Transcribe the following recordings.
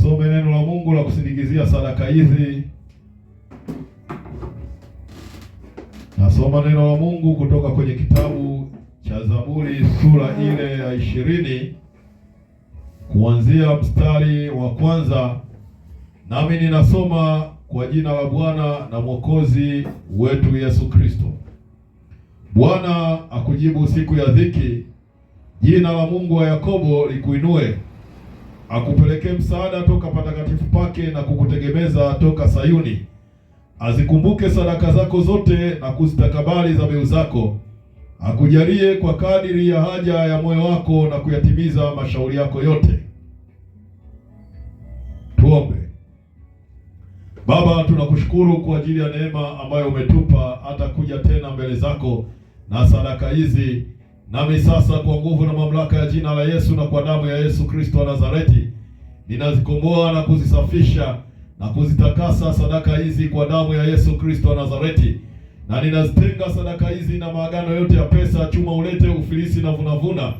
Tusome neno la Mungu la kusindikizia sadaka hizi. Nasoma neno la Mungu kutoka kwenye kitabu cha Zaburi sura ile ya 20 kuanzia mstari wa kwanza, nami ninasoma kwa jina la Bwana na Mwokozi wetu Yesu Kristo. Bwana akujibu siku ya dhiki, jina la Mungu wa Yakobo likuinue, akupelekee msaada toka patakatifu pake na kukutegemeza toka Sayuni. Azikumbuke sadaka zako zote na kuzitakabali dhabihu zako, akujalie kwa kadiri ya haja ya moyo wako na kuyatimiza mashauri yako yote. Tuombe. Baba, tunakushukuru kwa ajili ya neema ambayo umetupa hata kuja tena mbele zako na sadaka hizi. Nami sasa kwa nguvu na mamlaka ya jina la Yesu na kwa damu ya Yesu Kristo wa Nazareti, ninazikomboa na kuzisafisha na kuzitakasa sadaka hizi kwa damu ya Yesu Kristo wa Nazareti, na ninazitenga sadaka hizi na maagano yote ya pesa, chuma, ulete, ufilisi na vunavuna.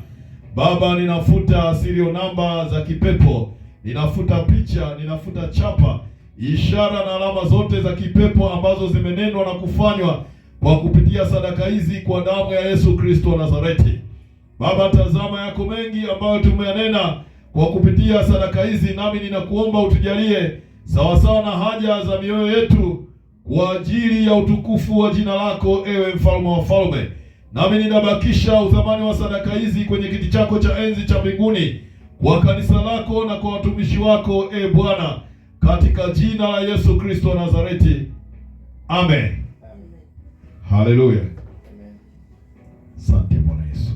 Baba, ninafuta serial namba za kipepo, ninafuta picha, ninafuta chapa, ishara na alama zote za kipepo ambazo zimenenwa na kufanywa kwa kupitia sadaka hizi kwa damu ya Yesu Kristo wa Nazareti. Baba, tazama yako mengi ambayo tumeyanena kwa kupitia sadaka hizi, nami ninakuomba utujalie sawasawa na haja za mioyo yetu kwa ajili ya utukufu wa jina lako, ewe mfalme wa falme. Nami ninabakisha uthamani wa sadaka hizi kwenye kiti chako cha enzi cha mbinguni kwa kanisa lako na kwa watumishi wako, e Bwana, katika jina la Yesu Kristo wa Nazareti. Amen. Haleluya. Asante Bwana Yesu.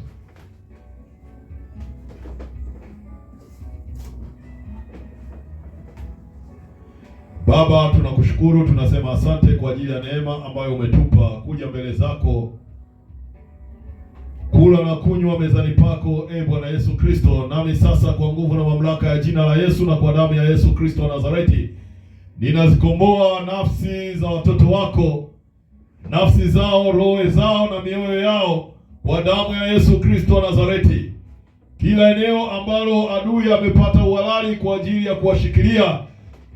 Baba, tunakushukuru, tunasema asante kwa ajili ya neema ambayo umetupa kuja mbele zako, kula na kunywa mezani pako, e Bwana Yesu Kristo. Nami sasa kwa nguvu na mamlaka ya jina la Yesu na kwa damu ya Yesu Kristo wa Nazareti, ninazikomboa nafsi za watoto wako, nafsi zao, roho zao na mioyo yao kwa damu ya Yesu Kristo wa Nazareti. Kila eneo ambalo adui amepata uhalali kwa ajili ya kuwashikilia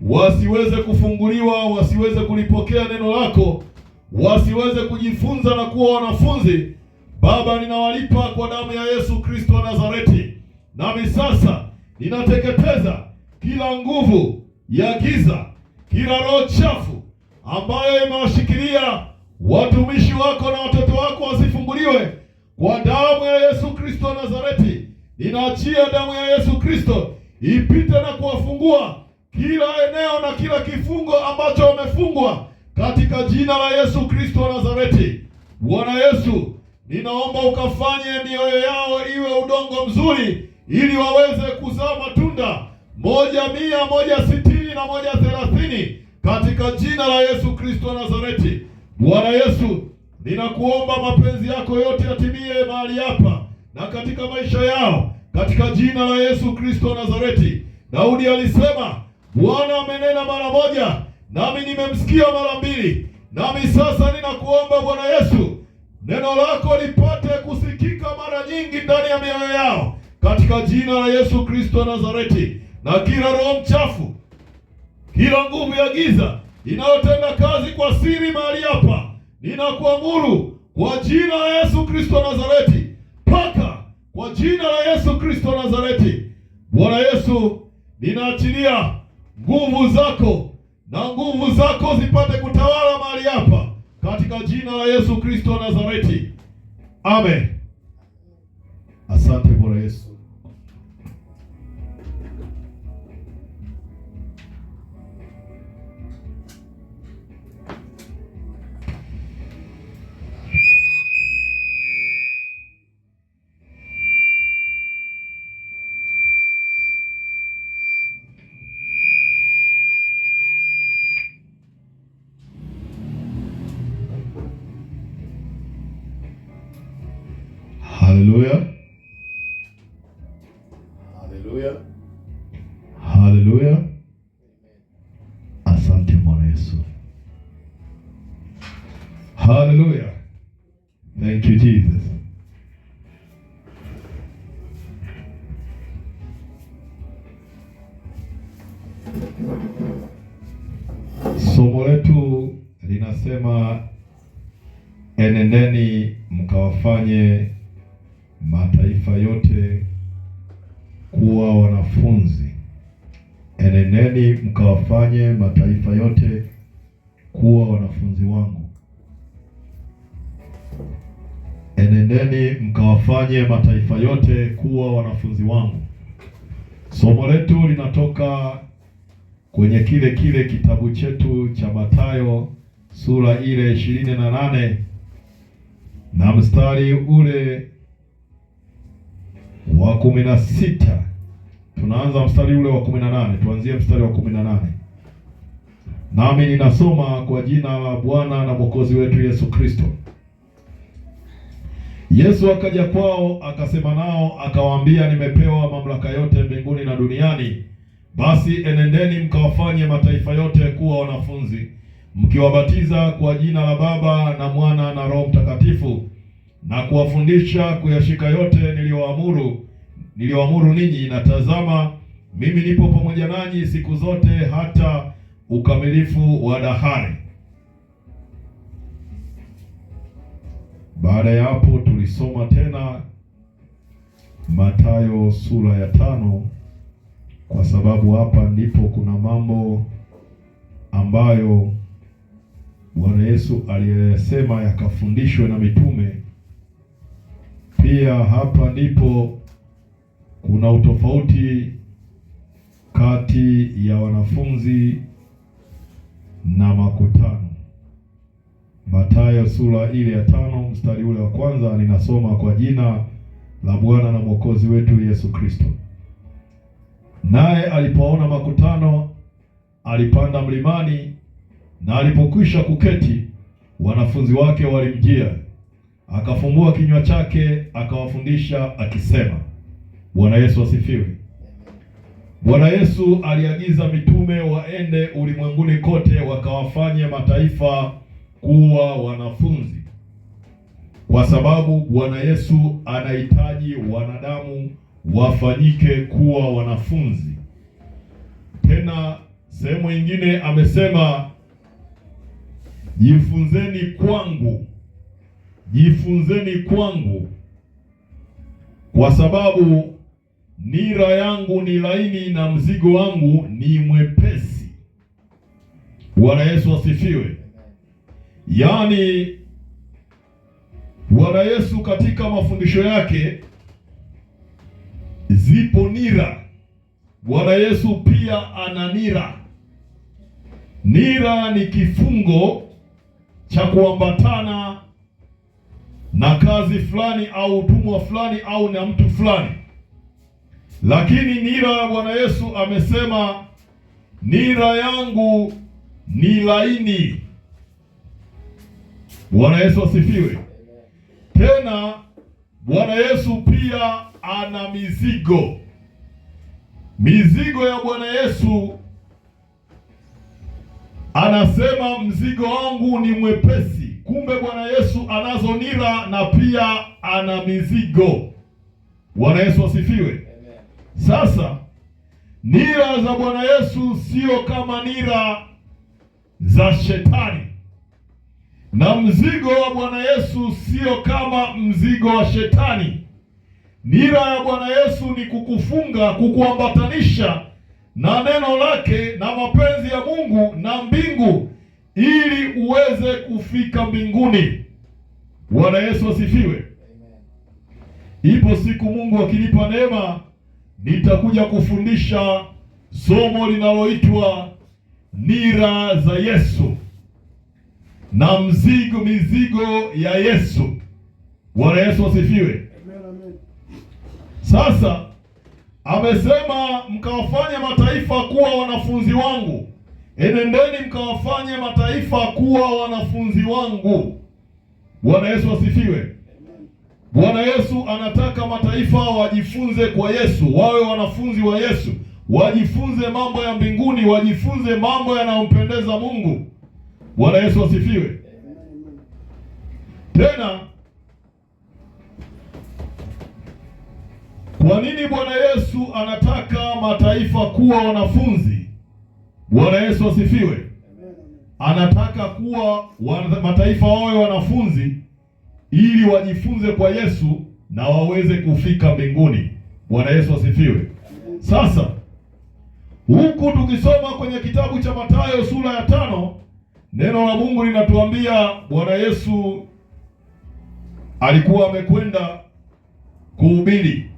wasiweze kufunguliwa, wasiweze kulipokea neno lako, wasiweze kujifunza na kuwa wanafunzi, Baba, ninawalipa kwa damu ya Yesu Kristo wa Nazareti. Nami sasa ninateketeza kila nguvu ya giza, kila roho chafu ambayo imewashikilia watumishi wako na watoto wako wasifunguliwe kwa damu ya Yesu Kristo wa Nazareti. Ninaachia damu ya Yesu Kristo ipite na kuwafungua kila eneo na kila kifungo ambacho wamefungwa katika jina la Yesu Kristo wa Nazareti. Bwana Yesu, ninaomba ukafanye mioyo yao iwe udongo mzuri ili waweze kuzaa matunda 100, 160 na 130 katika jina la Yesu Kristo wa Nazareti. Bwana Yesu, ninakuomba mapenzi yako yote yatimie mahali hapa na katika maisha yao katika jina la Yesu Kristo wa Nazareti. Daudi alisema, Bwana amenena mara moja, nami nimemsikia mara mbili. Nami sasa ninakuomba Bwana Yesu, neno lako lipate kusikika mara nyingi ndani ya mioyo yao katika jina la Yesu Kristo wa Nazareti. Na kila roho mchafu, kila nguvu ya giza inayotenda kazi kwa siri mahali hapa, ninakuamuru kwa jina la Yesu Kristo wa Nazareti, paka kwa jina la Yesu Kristo wa Nazareti. Bwana Yesu, ninaachilia nguvu zako na nguvu zako zipate kutawala mahali hapa katika jina la Yesu Kristo wa Nazareti. Amen. Asante Bwana Yesu. Haleluya. Haleluya. Haleluya. Asante Bwana Yesu. Haleluya. Thank you Jesus. Somo letu linasema enendeni mkawafanye mataifa yote kuwa wanafunzi. Enendeni mkawafanye mataifa yote kuwa wanafunzi wangu. Enendeni mkawafanye mataifa yote kuwa wanafunzi wangu. Somo letu linatoka kwenye kile kitabu chetu cha Mathayo sura ile 28 na mstari ule wa 16. Tunaanza mstari ule wa 18, tuanzie mstari wa 18. Nami ninasoma kwa jina la Bwana na Mwokozi wetu Yesu Kristo. Yesu akaja kwao, akasema nao, akawaambia, nimepewa mamlaka yote mbinguni na duniani. Basi enendeni mkawafanye mataifa yote kuwa wanafunzi, mkiwabatiza kwa jina la Baba na Mwana na Roho Mtakatifu, na kuwafundisha kuyashika yote niliyoamuru ninyi, na tazama, mimi nipo pamoja nanyi siku zote hata ukamilifu wa dahari. Baada ya hapo tulisoma tena Mathayo sura ya 5, kwa sababu hapa ndipo kuna mambo ambayo Bwana Yesu aliyesema yakafundishwe na mitume. Pia hapa ndipo kuna utofauti kati ya wanafunzi na makutano. Mathayo sura ile ya 5 mstari ule wa kwanza, ninasoma kwa jina la Bwana na Mwokozi wetu Yesu Kristo. Naye alipoona makutano, alipanda mlimani, na alipokwisha kuketi, wanafunzi wake walimjia. Akafumbua kinywa chake, akawafundisha akisema. Bwana Yesu asifiwe. Bwana Yesu aliagiza mitume waende ulimwenguni kote wakawafanye mataifa kuwa wanafunzi, kwa sababu Bwana Yesu anahitaji wanadamu wafanyike kuwa wanafunzi. Tena sehemu nyingine amesema, jifunzeni kwangu, kwa sababu nira yangu ni laini na mzigo wangu ni mwepesi. Bwana Yesu asifiwe. Yaani Bwana Yesu katika mafundisho yake zipo nira. Bwana Yesu pia ana nira. Nira ni kifungo cha kuambatana na kazi fulani au utumwa fulani au na mtu fulani. Lakini nira ya Bwana Yesu amesema, nira yangu ni laini. Bwana Yesu asifiwe. Tena Bwana Yesu pia ana mizigo. Mizigo ya Bwana Yesu anasema, mzigo wangu ni mwepesi. Kumbe Bwana Yesu anazo nira na pia ana mizigo. Bwana Yesu asifiwe. Sasa nira za Bwana Yesu sio kama nira za shetani, na mzigo wa Bwana Yesu sio kama mzigo wa shetani. Nira ya Bwana Yesu ni kukufunga, kukuambatanisha na neno lake na mapenzi ya Mungu na mbingu, ili uweze kufika mbinguni. Bwana Yesu asifiwe. Ipo siku Mungu akinipa neema, nitakuja kufundisha somo linaloitwa nira za Yesu na mizigo ya Yesu. Bwana Yesu asifiwe. Sasa amesema, mkawafanye mataifa kuwa wanafunzi wangu. Enendeni mkawafanye mataifa kuwa wanafunzi wangu. Bwana Yesu asifiwe. Bwana Yesu anataka mataifa wajifunze kwa Yesu, wawe wanafunzi wa Yesu, wajifunze mambo ya mbinguni, wajifunze mambo yanayompendeza Mungu. Bwana Yesu asifiwe. Tena kwa nini Bwana Yesu anataka mataifa kuwa wanafunzi? Bwana Yesu asifiwe. Anataka kuwa mataifa wawe wanafunzi ili wajifunze kwa Yesu na waweze kufika mbinguni. Bwana Yesu asifiwe. Sasa huku tukisoma kwenye kitabu cha Mathayo sura ya 5, neno la Mungu linatuambia Bwana Yesu alikuwa amekwenda kuhubiri.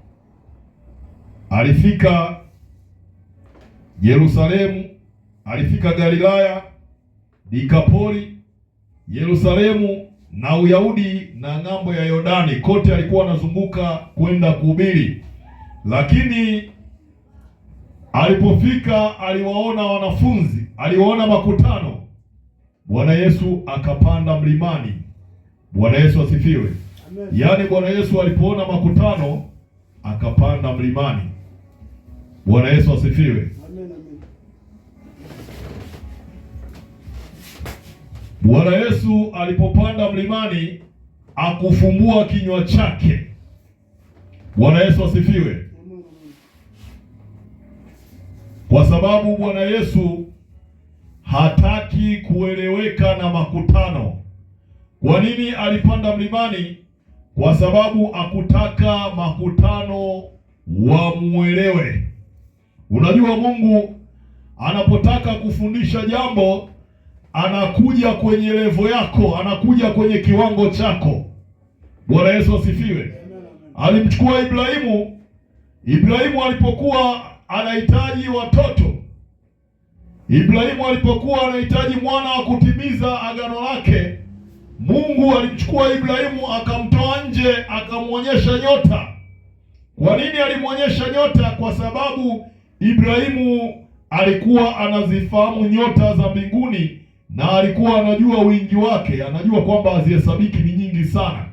Alifika Yerusalemu, alifika Galilaya, Dekapoli, Yerusalemu na Uyahudi na ng'ambo ya Yordani. Kote alikuwa anazunguka kwenda kuhubiri. Lakini alipofika aliwaona wanafunzi, aliwaona makutano. Bwana Yesu akapanda mlimani. Bwana Yesu asifiwe. Yaani Bwana Yesu alipoona makutano akapanda mlimani. Bwana Yesu asifiwe. Bwana Yesu alipopanda mlimani akufumbua kinywa chake. Bwana Yesu asifiwe. Kwa sababu Bwana Yesu hataki kueleweka na makutano. Kwa nini alipanda mlimani? Kwa sababu akutaka makutano wamuelewe. Unajua Mungu anapotaka kufundisha jambo anakuja kwenye levo yako, anakuja kwenye kiwango chako. Bwana Yesu asifiwe. Alimchukua Ibrahimu. Ibrahimu alipokuwa anahitaji watoto, Ibrahimu alipokuwa anahitaji mwana wa kutimiza agano lake, Mungu alimchukua Ibrahimu akamtoa nje, akamwonyesha nyota. Kwa nini alimwonyesha nyota? Kwa sababu Ibrahimu alikuwa anazifahamu nyota za mbinguni na alikuwa anajua wingi wake, anajua kwamba hazihesabiki, ni nyingi sana.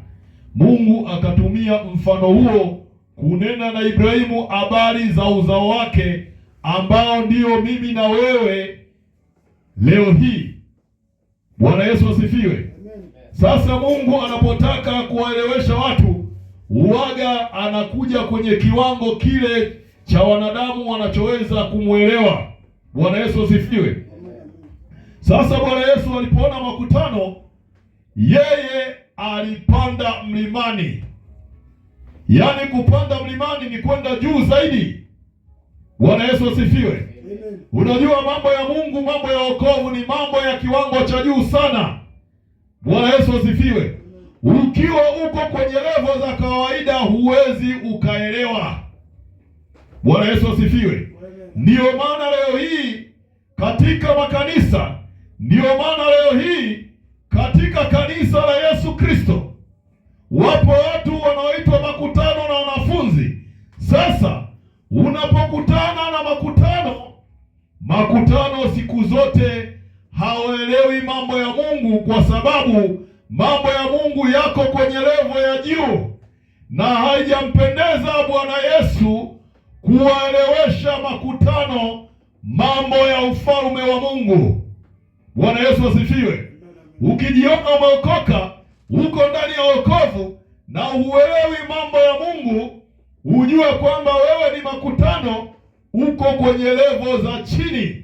Mungu akatumia mfano huo kunena na Ibrahimu habari za uzao wake ambao ndio mimi na wewe leo hii. Bwana Yesu asifiwe. Sasa Mungu anapotaka kuwaelewesha watu, uwaga anakuja kwenye kiwango kile cha wanadamu wanachoweza kumwelewa. Bwana Yesu asifiwe. Sasa Bwana Yesu alipoona makutano, yeye alipanda mlimani. Yaani kupanda mlimani ni kwenda juu zaidi. Bwana Yesu asifiwe. Unajua mambo ya Mungu, mambo ya wokovu ni mambo ya kiwango cha juu sana. Bwana Yesu asifiwe. Ukiwa uko kwenye levo za kawaida huwezi ukaelewa. Bwana Yesu asifiwe. Ndiyo maana leo hii katika makanisa, ndiyo maana leo hii katika kanisa la Yesu Kristo wapo watu wanaoitwa makutano na wanafunzi. Sasa unapokutana na makutano siku zote hawaelewi mambo ya Mungu, kwa sababu mambo ya Mungu yako kwenye levo ya juu, na haijampendeza Bwana Yesu kuwaelewesha makutano mambo ya ufalme wa Mungu. Bwana Yesu asifiwe. Ukijiona umeokoka, uko ndani ya wokovu na huelewi mambo ya Mungu, ujue kwamba wewe ni makutano, uko kwenye levo za chini.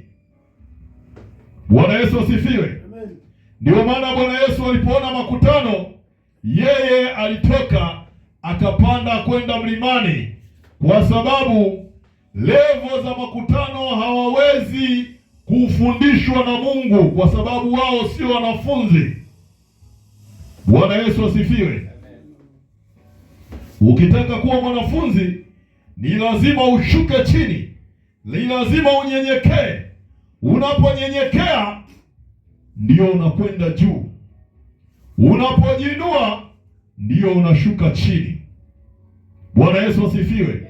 Bwana Yesu asifiwe. Ndio maana Bwana Yesu alipoona makutano, yeye alitoka akapanda kwenda mlimani, kwa sababu levo za makutano hawawezi kufundishwa na Mungu, kwa sababu wao sio wanafunzi. Bwana Yesu asifiwe. Ukitaka kuwa mwanafunzi ni lazima ushuke chini, ni lazima unyenyekee. Unaponyenyekea ndio unakwenda juu, unapojinua ndio unashuka chini. Bwana Yesu asifiwe.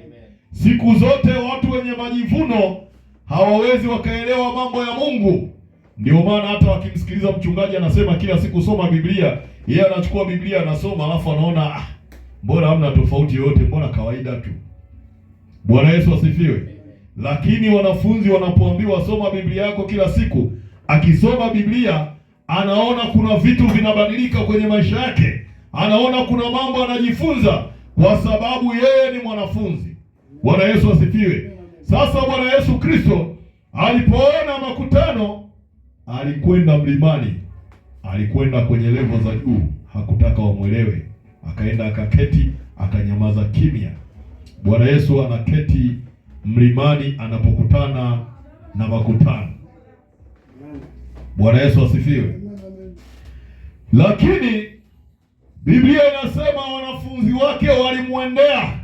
Siku zote watu wenye majivuno hawawezi wakaelewa mambo ya Mungu. Ndio maana hata wakimsikiliza mchungaji anasema kila siku soma Biblia, yeye anachukua Biblia anasoma, alafu anaona mbona hamna tofauti yoyote, mbona kawaida tu. Bwana Yesu asifiwe. Lakini wanafunzi wanapoambiwa soma Biblia yako kila siku, akisoma Biblia anaona kuna vitu vinabadilika kwenye maisha yake, anaona kuna mambo anajifunza, kwa sababu yeye ni mwanafunzi. Bwana Yesu asifiwe. Sasa Bwana Yesu Kristo Alipoona makutano, alikwenda mlimani, alikwenda kwenye levo za juu, hakutaka wamwelewe, akaenda akaketi, akanyamaza kimya. Bwana Yesu anaketi mlimani anapokutana na makutano. Bwana Yesu asifiwe. Lakini Biblia inasema wanafunzi wake walimwendea.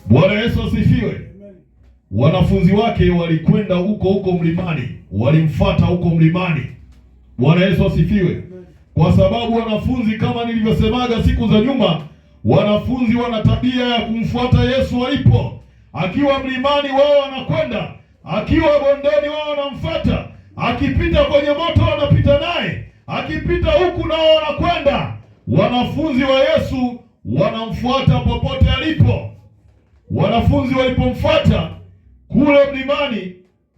Bwana Yesu asifiwe. Wanafunzi wake walikwenda huko mlimani, walimfuata huko mlimani. Bwana Yesu asifiwe. Kwa sababu wanafunzi, kama nilivyosemaga siku za nyuma, wanafunzi wana tabia ya kumfuata Yesu alipo. Akiwa mlimani wao wanakwenda, akiwa bondeni wao wanamfuata, akipita kwenye moto wanapita naye, akipita huku nao wanakwenda. Wanafunzi wa Yesu wanamfuata popote alipo. Wanafunzi walipomfuata kule mlimani,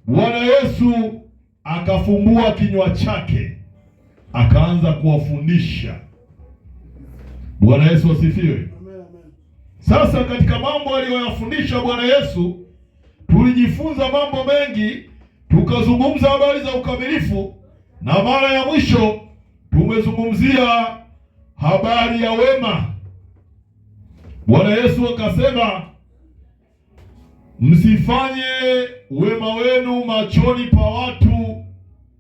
Bwana Yesu akafumbua kinywa chake, akaanza kuwafundisha. Bwana Yesu asifiwe. Sasa katika mambo aliyoyafundisha Bwana Yesu, tulijifunza mambo mengi, tukazungumza habari za ukamilifu, na mara ya mwisho tumezungumzia habari ya wema. Bwana Yesu akasema, msifanye wema wenu machoni pa watu.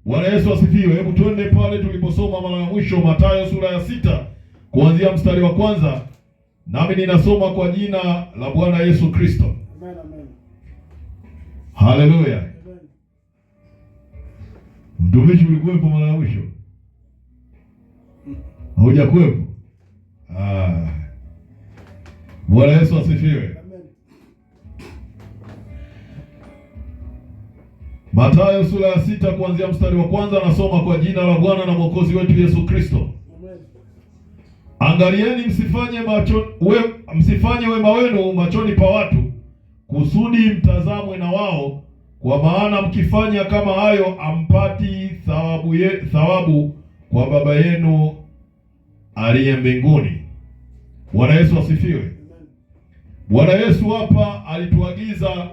Bwana Yesu asifiwe. Hebu twende pale tuliposoma mara ya mwisho, Mathayo sura ya 6 kuanzia mstari wa 1. Nami ninasoma kwa jina la Bwana Yesu Kristo. Amen, amen. Haleluya. Mtumishi, ulikuwepo mara ya mwisho? Hujakuwepo? Bwana Yesu asifiwe. Mathayo sura ya 6 kuanzia mstari wa 1, nasoma kwa jina la Bwana na Mwokozi wetu Yesu Kristo. Angalieni msifanye wema wenu machoni pa watu, kusudi mtazamwe na wao, kwa maana mkifanya kama hayo ampati thawabu kwa Baba yenu aliye mbinguni. Bwana Yesu asifiwe. Bwana Yesu hapa alituagiza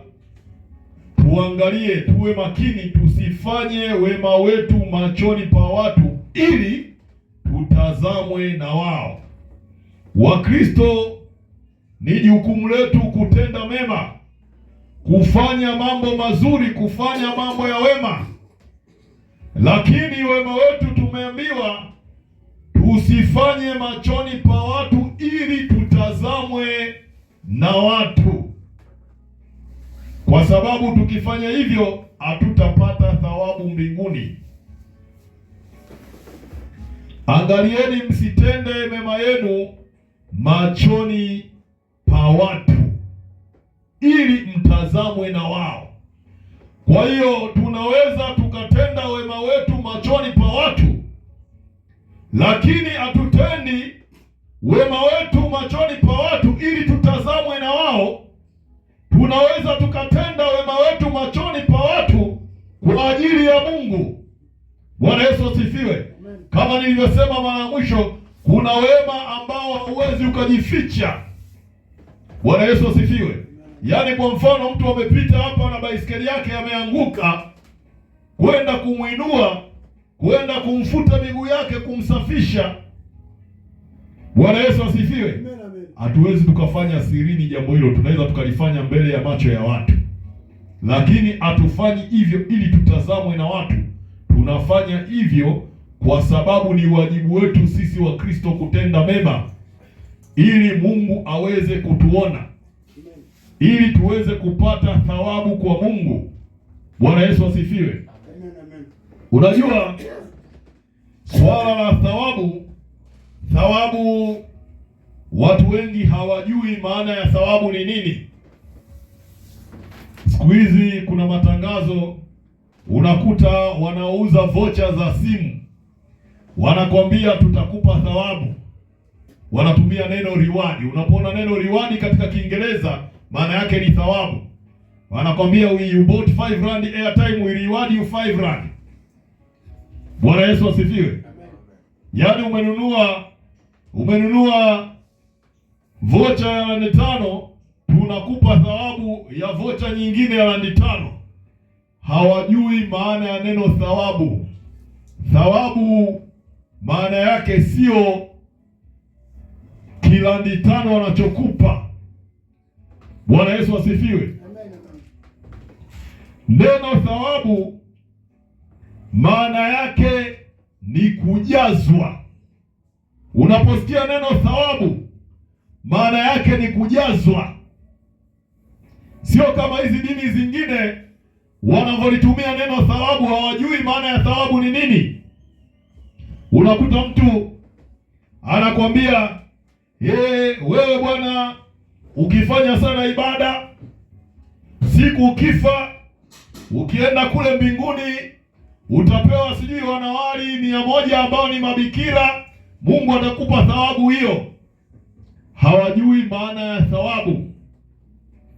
tuangalie, tuwe makini, tusifanye wema wetu machoni pa watu ili tutazamwe na wao. Wakristo, ni jukumu letu kutenda mema, kufanya mambo mazuri, kufanya mambo ya wema. Lakini wema wetu tumeambiwa tusifanye machoni pa watu ili tutazamwe na watu, kwa sababu tukifanya hivyo hatutapata thawabu mbinguni. Angalieni msitende mema yenu machoni pa watu ili mtazamwe na wao. Kwa hiyo tunaweza tukatenda wema wetu machoni pa watu, lakini hatutendi wema wetu machoni pa watu ili tutazamwe na wao. Tunaweza tukatenda wema wetu machoni pa watu kwa ajili ya Mungu. Bwana Yesu asifiwe. Kama nilivyosema mara ya mwisho, kuna wema ambao hauwezi ukajificha. Bwana Yesu asifiwe. Yaani kwa mfano, mtu amepita hapa na baisikeli yake ameanguka, kwenda kumuinua, kwenda kumfuta miguu yake, kumsafisha. Bwana Yesu asifiwe. Hatuwezi tukafanya sirini jambo hilo, tunaweza tukalifanya mbele ya macho ya watu, lakini hatufanyi hivyo ili tutazamwe na watu. Tunafanya hivyo kwa sababu ni wajibu wetu sisi wa Kristo kutenda mema ili Mungu aweze kutuona, ili tuweze kupata thawabu kwa Mungu. Bwana Yesu asifiwe. Unajua swala la thawabu, watu wengi hawajui maana ya thawabu ni nini. Siku hizi kuna matangazo, unakuta wanauza vocha za simu, wanakwambia tutakupa thawabu. Wanatumia neno reward. Unapoona neno reward katika Kiingereza, maana yake ni thawabu. Wanakwambia you bought 5 rand airtime, we reward you 5 rand. Bwana Yesu asifiwe. Yaani umenunua vocha ya randi 5, tunakupa thawabu ya vocha nyingine ya randi 5. hawajui maana ya neno thawabu. Thawabu maana yake sio kilandi tano wanachokupa. Bwana Yesu asifiwe. Neno thawabu maana yake ni kujazwa. Unaposikia neno thawabu, maana yake ni kujazwa. Sio kama hizi dini zingine wanavyolitumia neno thawabu, hawajui maana ya thawabu ni nini. Unakuta mtu anakwambia, wewe bwana, ukifanya sana ibada, siku ukifa, ukienda kule mbinguni utapewa sijui wanawali 100 ambao ni mabikira, Mungu atakupa thawabu hiyo. Hawajui maana ya thawabu.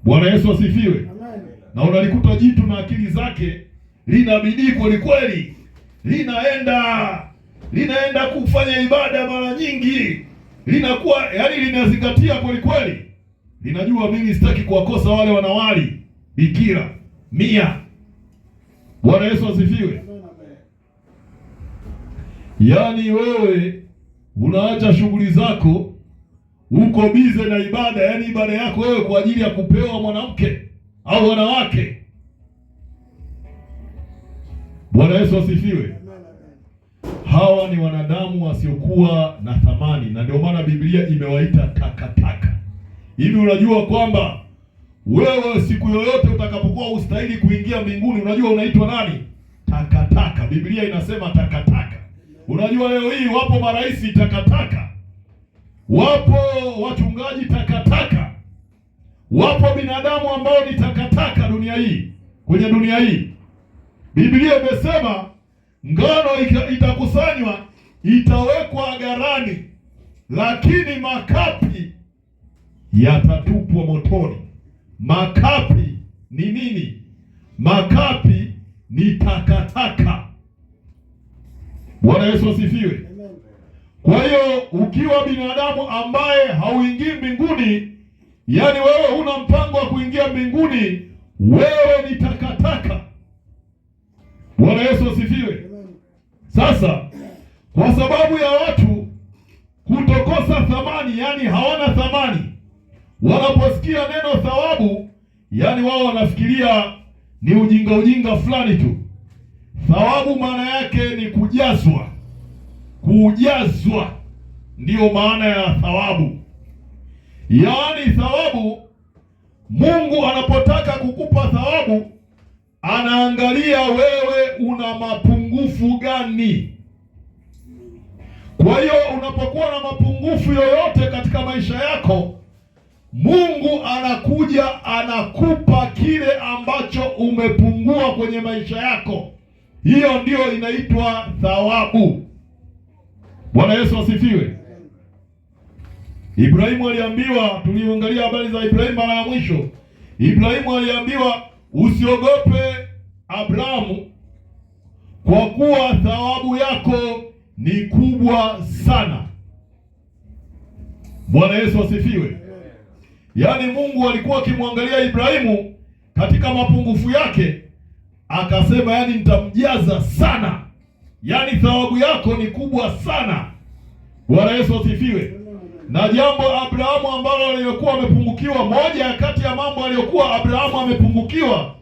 Bwana Yesu asifiwe. Amen. Na unalikuta jitu na akili zake lina bidii kweli kweli, linaenda kufanya ibada mara nyingi, linakuwa linazingatia kweli kweli, linajua mimi sitaki kuwakosa wale wanawali bikira 100. Bwana Yesu asifiwe. Yaani wewe unaacha shughuli zako, uko bize na ibada, yaani ibada yako wewe kwa ajili ya kupewa mwanamke au wanawake. Bwana Yesu asifiwe. Hawa ni wanadamu wasiokuwa na thamani, na ndio maana Biblia imewaita takataka. Hivi unajua kwamba wewe siku yoyote utakapokuwa ustahili kuingia mbinguni, unajua unaitwa nani? Takataka. Biblia inasema takataka. Unajua leo hii wapo marais takataka, wapo wachungaji takataka, wapo binadamu ambao ni takataka dunia hii, kwenye dunia hii. Biblia imesema ngano itakusanywa, itawekwa ghalani, lakini makapi yatatupwa motoni. Makapi ni nini? Makapi ni takataka. Bwana Yesu asifiwe. Kwa hiyo ukiwa binadamu ambaye hauingii mbinguni, yaani wewe huna mpango wa kuingia mbinguni, wewe ni takataka. Bwana Yesu asifiwe. Sasa kwa sababu ya watu kutokosa thamani, yaani hawana thamani, wanaposikia neno thawabu, yaani wao wanafikiria ni ujinga fulani tu. Thawabu maana yake ni kujazwa. Kujazwa ndiyo maana ya thawabu. Yaani thawabu, Mungu anapotaka kukupa thawabu, anaangalia wewe una mapungufu gani. Kwa hiyo unapokuwa na mapungufu yoyote katika maisha yako, Mungu anakuja anakupa kile ambacho umepungua kwenye maisha yako. Hiyo ndio inaitwa thawabu. Bwana Yesu asifiwe. Ibrahimu aliambiwa, tuliangalia habari za Ibrahimu mara ya mwisho. Ibrahimu aliambiwa, usiogope Abrahamu, kwa kuwa thawabu yako ni kubwa sana. Bwana Yesu asifiwe. Yaani Mungu alikuwa akimwangalia Ibrahimu katika mapungufu yake, akasema yaani nitamjaza sana. Yaani thawabu yako ni kubwa sana. Bwana Yesu asifiwe. Na jambo Abrahamu ambalo alikuwa amepungukiwa, moja kati ya mambo aliyokuwa Abrahamu amepungukiwa,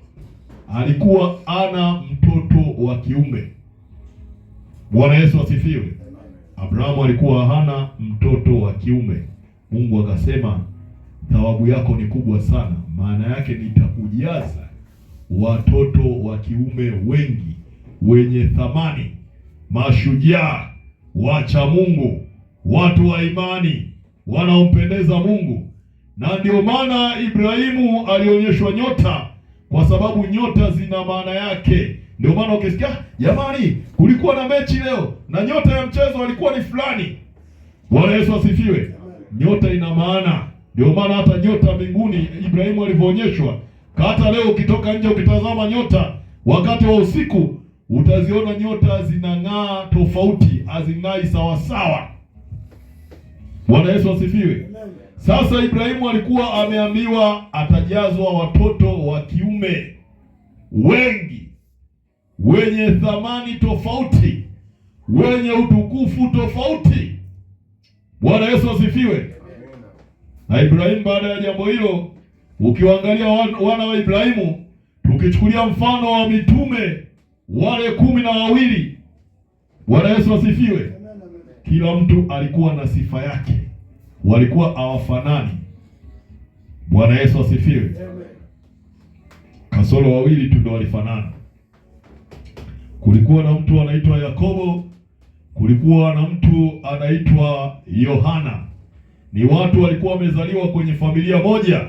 alikuwa ana mtoto wa kiume. Bwana Yesu asifiwe. Abrahamu alikuwa hana mtoto wa kiume. Mungu akasema thawabu yako ni kubwa sana, maana yake nitakujaza watoto wa kiume wengi wenye thamani, mashujaa, wacha Mungu, watu wa imani, wanaompendeza Mungu. Na ndio maana Ibrahimu alionyeshwa nyota, kwa sababu nyota zina maana yake. Ndio maana ukisikia jamani, kulikuwa na mechi leo na nyota ya mchezo alikuwa ni fulani. Bwana Yesu asifiwe. Nyota ina maana. Ndio maana hata nyota mbinguni Ibrahimu alivyoonyeshwa, hata leo ukitoka nje ukitazama nyota wakati wa usiku, utaziona nyota zinang'aa tofauti, hazing'ai sawa sawa. Bwana Yesu asifiwe. Sasa Ibrahimu alikuwa ameambiwa atajazwa watoto wa kiume wengi wenye thamani tofauti, wenye utukufu tofauti. Bwana Yesu asifiwe. Na Ibrahimu baada ya jambo hilo, ukiwaangalia wana wa Ibrahimu, tukichukulia mfano wa mitume wale 12, Bwana Yesu asifiwe, kila mtu alikuwa na sifa yake, walikuwa hawafanani. Bwana Yesu asifiwe. Kasoro wawili tu ndio walifanana. Kulikuwa na mtu anaitwa Yakobo, kulikuwa na mtu anaitwa Yohana. Ni watu walikuwa wamezaliwa kwenye familia moja,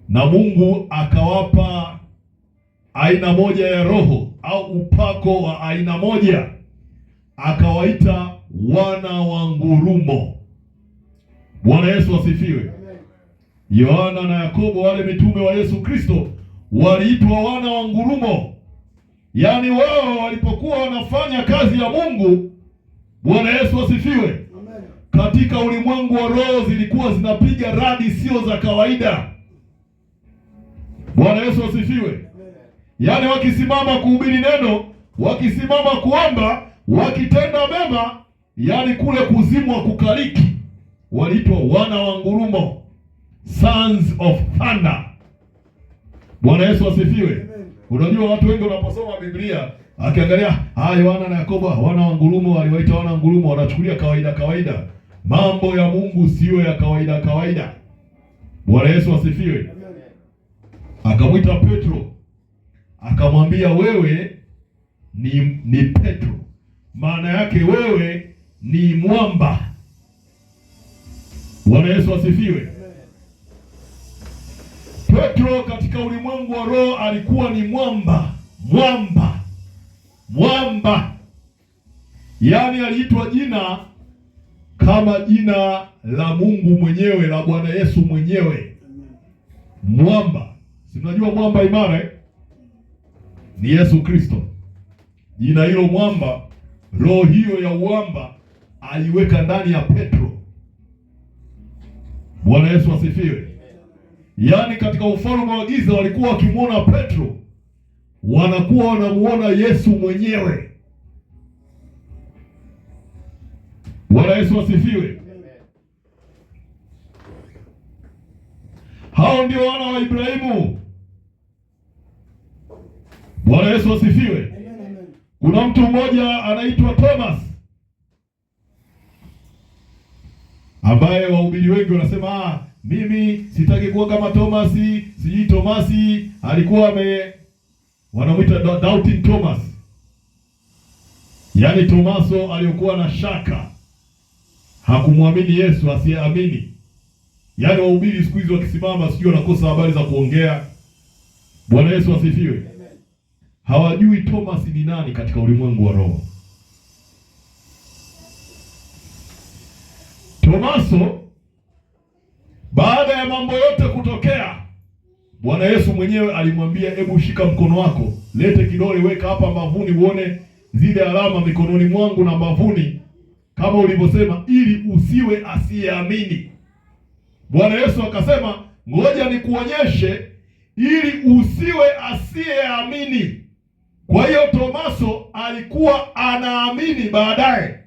na Mungu akawapa aina moja ya roho au upako wa aina moja, akawaita wana wa ngurumo. Bwana Yesu asifiwe. Yohana na Yakobo, wale mitume wa Yesu Kristo, waliitwa wana wa ngurumo. Yaani wao walipokuwa wanafanya kazi ya Mungu, Bwana Yesu asifiwe, katika ulimwengu wa roho zilikuwa zinapiga radi sio za kawaida. Bwana Yesu asifiwe. Yaani wakisimama kuhubiri neno, wakisimama kuomba, wakitenda mema, yaani kule kuzimwa kukaliki, waliitwa wana wa ngurumo, sons of thunder. Bwana Yesu asifiwe. Unajua watu wengi wanaposoma Biblia, akiangalia Yohana na Yakobo, wana wa ngurumo, waliwaita wana wa ngurumo, wanachukulia kawaida. Mambo ya Mungu sio ya kawaida. Bwana Yesu asifiwe. Akamwita Petro, akamwambia wewe ni Petro. Maana yake wewe ni mwamba. Bwana Yesu asifiwe. Petro katika ulimwengu wa roho alikuwa ni mwamba. Yaani aliitwa jina kama jina la Mungu mwenyewe, la Bwana Yesu mwenyewe. Mwamba. Si mnajua mwamba imara ni Yesu Kristo. Jina hilo mwamba, roho hiyo ya uwamba aliweka ndani ya Petro. Bwana Yesu asifiwe. Yaani katika ufalme wa giza walikuwa wakimwona Petro, wanakuwa wanamuona Yesu mwenyewe. Bwana Yesu asifiwe. Hao ndio wana wa Ibrahimu. Bwana Yesu asifiwe. Kuna mtu mmoja anaitwa Thomas, ambaye wahubiri wengi wanasema mimi sitaki kuwa kama Tomasi, sijui Tomasi alikuwa wanamuita doubting Thomas. Yaani Tomaso aliyokuwa na shaka, hakumwamini Yesu, asiyeamini. Yaani wahubiri siku hizi wakisimama sijui wanakosa habari za kuongea. Bwana Yesu asifiwe. Hawajui Thomas ni nani katika ulimwengu wa roho. Tomaso, baada ya mambo yote kutokea, Bwana Yesu mwenyewe alimwambia, hebu shika mkono wako, lete kidole, weka hapa mbavuni, uone zile alama mikononi mwangu na mbavuni, kama ulivyosema, ili usiwe asiyeamini. Bwana Yesu akasema, ngoja nikuonyeshe ili usiwe asiyeamini. Kwa hiyo Tomaso alikuwa anaamini baadaye.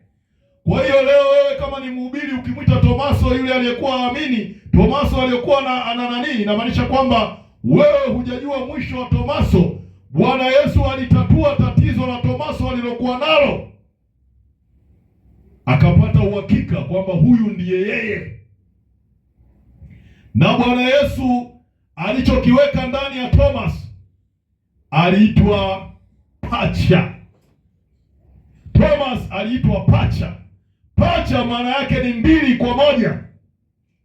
Kwa hiyo leo wewe kama ni mhubiri ukimwita Tomaso yule aliyekuwa aamini, Tomaso aliyekuwa ana nani, inamaanisha kwamba wewe hujajua mwisho wa Tomaso. Bwana Yesu alitatua tatizo la Tomaso alilokuwa nalo, akapata uhakika kwamba huyu ndiye yeye. Na Bwana Yesu alichokiweka ndani ya Thomas aliitwa pacha. Thomas aliitwa pacha. Pacha maana yake ni 2 kwa 1.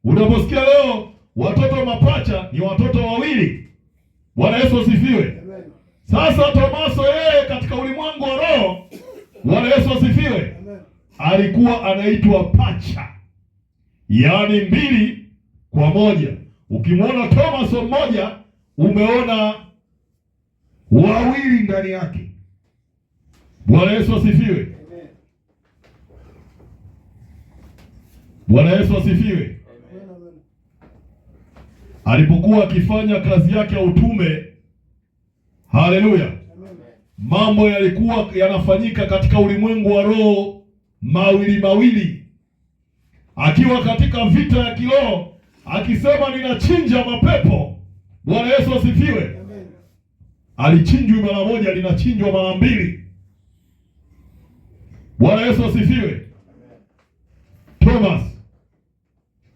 Unaposikia leo watoto mapacha ni watoto wawili. Bwana Yesu asifiwe. Sasa Tomaso yeye katika ulimwengu wa roho, Bwana Yesu asifiwe, alikuwa anaitwa pacha. Yaani 2 kwa 1. Ukimwona Tomaso mmoja, umeona wawili ndani yake. Bwana Yesu asifiwe. Bwana Yesu asifiwe. Alipokuwa akifanya kazi yake ya utume, haleluya, mambo yalikuwa yanafanyika katika ulimwengu wa roho mawili, akiwa katika vita ya kiroho, akisema ninachinja mapepo. Bwana Yesu asifiwe. Alichinjwa mara moja, linachinjwa mara mbili. Bwana Yesu asifiwe.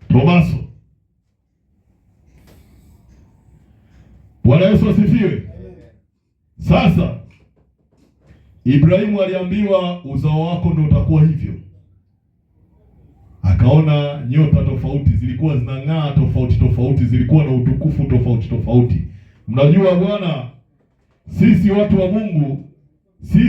Tomaso. Bwana Yesu asifiwe. Sasa Ibrahimu aliambiwa uzao wako ndio utakuwa hivyo. Akaona nyota tofauti, zilikuwa zinang'aa tofauti, zilikuwa na utukufu tofauti. Mnajua bwana, sisi watu wa Mungu, sisi